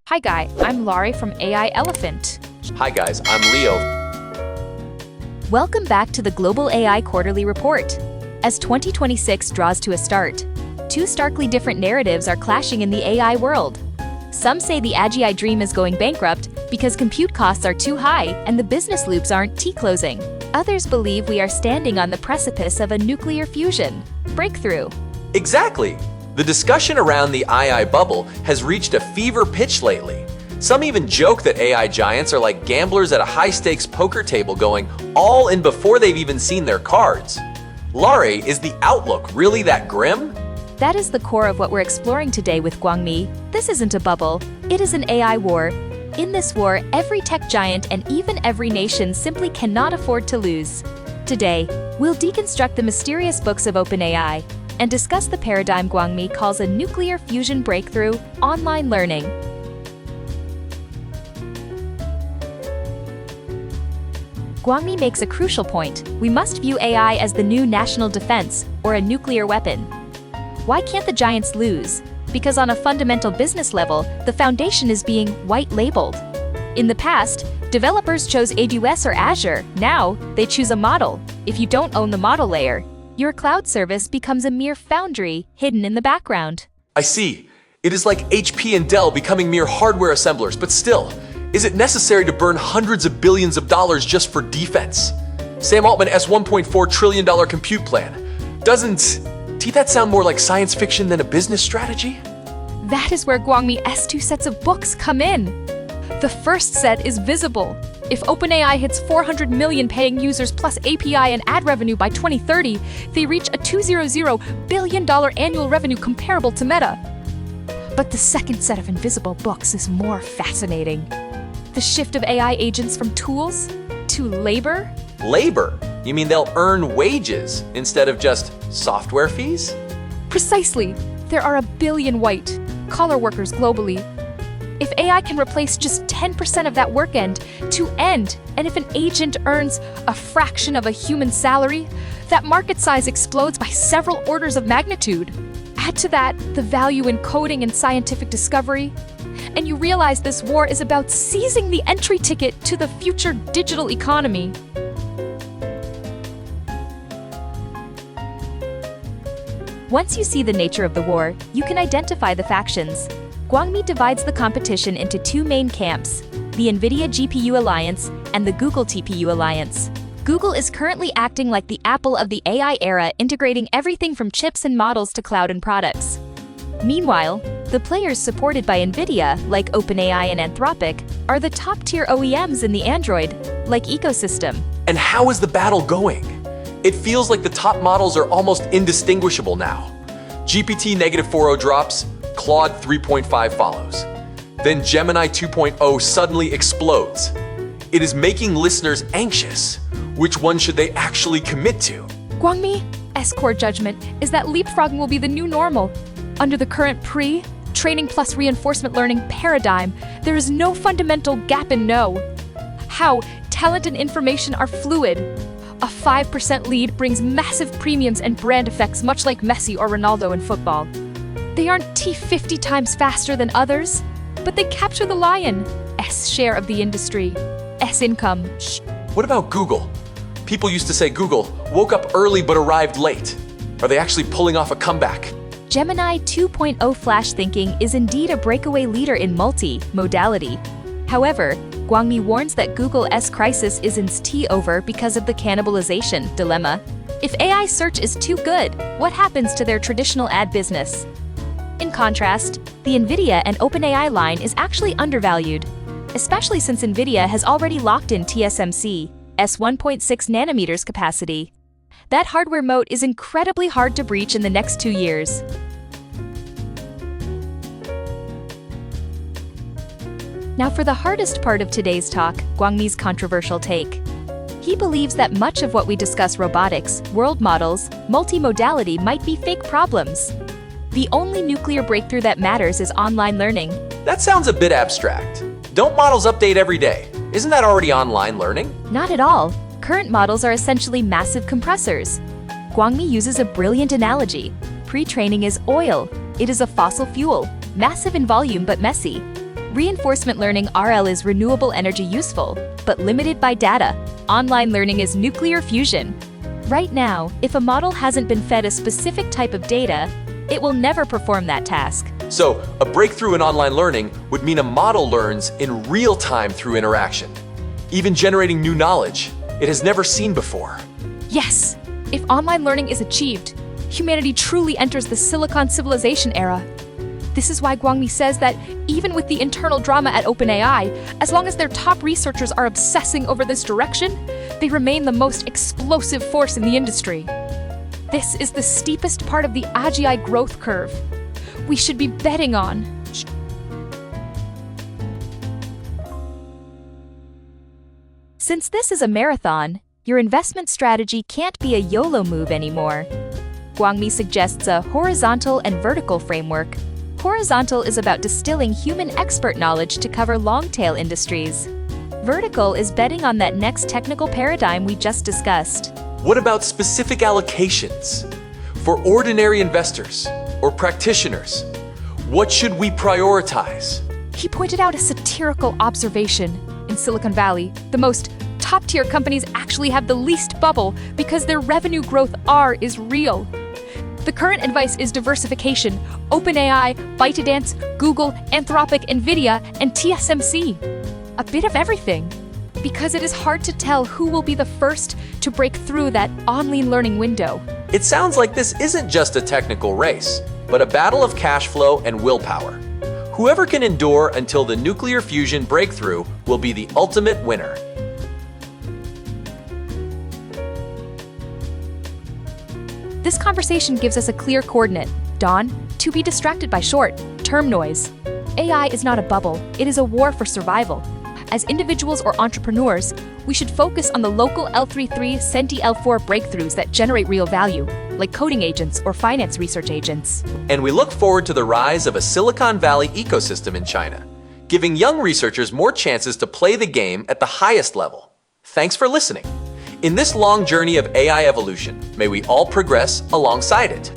Hi Guy, I'm Laurie from AI Elephant. Hi guys, I'm Leo. Welcome back to the Global AI Quarterly Report. As 2026 draws to a start, two starkly different narratives are clashing in the AI world. Some say the AGI dream is going bankrupt because compute costs are too high and the business loops aren't T-closing. Others believe we are standing on the precipice of a nuclear fusion breakthrough. Exactly! The discussion around the AI bubble has reached a fever pitch lately. Some even joke that AI giants are like gamblers at a high-stakes poker table going all in before they've even seen their cards. Laurie, is the outlook really that grim? That is the core of what we're exploring today with Guangmi. This isn't a bubble, it is an AI war. In this war, every tech giant and even every nation simply cannot afford to lose. Today, we'll deconstruct the mysterious books of OpenAI and discuss the paradigm Guangmi calls a nuclear fusion breakthrough, online learning. Guangmi makes a crucial point. We must view AI as the new national defense, or a nuclear weapon. Why can't the giants lose? Because on a fundamental business level, the foundation is being white-labeled. In the past, developers chose AWS or Azure. Now, they choose a model. If you don't own the model layer, your cloud service becomes a mere foundry hidden in the background. I see. It is like HP and Dell becoming mere hardware assemblers, but still, is it necessary to burn hundreds of billions of dollars just for defense? Sam Altman's $1.4 trillion compute plan. Doesn't that sound more like science fiction than a business strategy? That is where Guangmi's two sets of books come in. The first set is visible. If OpenAI hits 400 million paying users plus API and ad revenue by 2030, they reach a $200 billion annual revenue comparable to Meta. But the second set of invisible books is more fascinating. The shift of AI agents from tools to labor? Labor? You mean they'll earn wages instead of just software fees? Precisely. There are 1 billion white-collar workers globally. If AI can replace just 10% of that work end to end, and if an agent earns a fraction of a human salary, that market size explodes by several orders of magnitude. Add to that the value in coding and scientific discovery, and you realize this war is about seizing the entry ticket to the future digital economy. Once you see the nature of the war, you can identify the factions. Guangmi divides the competition into two main camps, the NVIDIA GPU Alliance and the Google TPU Alliance. Google is currently acting like the Apple of the AI era, integrating everything from chips and models to cloud and products. Meanwhile, the players supported by NVIDIA, like OpenAI and Anthropic, are the top-tier OEMs in the Android-like ecosystem. And how is the battle going? It feels like the top models are almost indistinguishable now. GPT-4o drops, Claude 3.5 follows. Then Gemini 2.0 suddenly explodes. It is making listeners anxious. Which one should they actually commit to? Guangmi's core judgment is that leapfrogging will be the new normal. Under the current training plus reinforcement learning paradigm, there is no fundamental gap in know how talent and information are fluid. A 5% lead brings massive premiums and brand effects, much like Messi or Ronaldo in football. They aren't 50 times faster than others, but they capture the lion's share of the industry's income. What about Google? People used to say Google woke up early but arrived late. Are they actually pulling off a comeback? Gemini 2.0 flash thinking is indeed a breakaway leader in multi-modality. However, Guangmi warns that Google's crisis isn't over because of the cannibalization dilemma. If AI search is too good, what happens to their traditional ad business? In contrast, the NVIDIA and OpenAI line is actually undervalued, especially since NVIDIA has already locked in TSMC's 1.6 nanometers capacity. That hardware moat is incredibly hard to breach in the next 2 years. Now for the hardest part of today's talk, Guangmi's controversial take. He believes that much of what we discuss robotics, world models, multimodality might be fake problems. The only nuclear breakthrough that matters is online learning. That sounds a bit abstract. Don't models update every day? Isn't that already online learning? Not at all. Current models are essentially massive compressors. Guangmi uses a brilliant analogy. Pre-training is oil. It is a fossil fuel, massive in volume but messy. Reinforcement learning RL is renewable energy useful, but limited by data. Online learning is nuclear fusion. Right now, if a model hasn't been fed a specific type of data, it will never perform that task. So, a breakthrough in online learning would mean a model learns in real time through interaction, even generating new knowledge it has never seen before. Yes! If online learning is achieved, humanity truly enters the Silicon Civilization era. This is why Guangmi says that even with the internal drama at OpenAI, as long as their top researchers are obsessing over this direction, they remain the most explosive force in the industry. This is the steepest part of the AGI growth curve. We should be betting on. Since this is a marathon, your investment strategy can't be a YOLO move anymore. Guangmi suggests a horizontal and vertical framework. Horizontal is about distilling human expert knowledge to cover long-tail industries. Vertical is betting on that next technical paradigm we just discussed. What about specific allocations? For ordinary investors or practitioners, what should we prioritize? He pointed out a satirical observation. In Silicon Valley, the most top-tier companies actually have the least bubble because their revenue growth R is real. The current advice is diversification: OpenAI, ByteDance, Google, Anthropic, NVIDIA, and TSMC. A bit of everything. Because it is hard to tell who will be the first to break through that online learning window. It sounds like this isn't just a technical race, but a battle of cash flow and willpower. Whoever can endure until the nuclear fusion breakthrough will be the ultimate winner. This conversation gives us a clear coordinate. Dawn, to be distracted by short-term noise. AI is not a bubble, it is a war for survival. As individuals or entrepreneurs, we should focus on the local L33 Senti L4 breakthroughs that generate real value, like coding agents or finance research agents. And we look forward to the rise of a Silicon Valley ecosystem in China, giving young researchers more chances to play the game at the highest level. Thanks for listening. In this long journey of AI evolution, may we all progress alongside it.